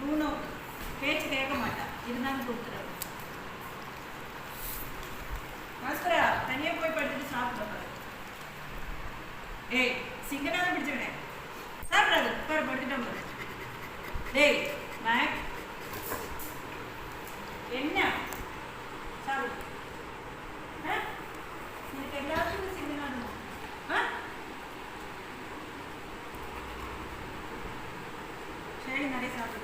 தூணும் பேச்சு கேட்க மாட்டா, இருந்தாலும் கொடுத்துருவேன். பாஸ்கரா தனியா போய் படுத்துட்டு சாப்பிட்டு ஏய் சிங்கனால பிடிச்சவனே சாப்பிடாது உட்கார படுத்துட்டோம் பாரு. டேய் மேக் என்ன சாப்பிடு. எனக்கு எல்லாத்துக்கும் சிங்கனாலும் சரி நிறைய சாப்பிடு.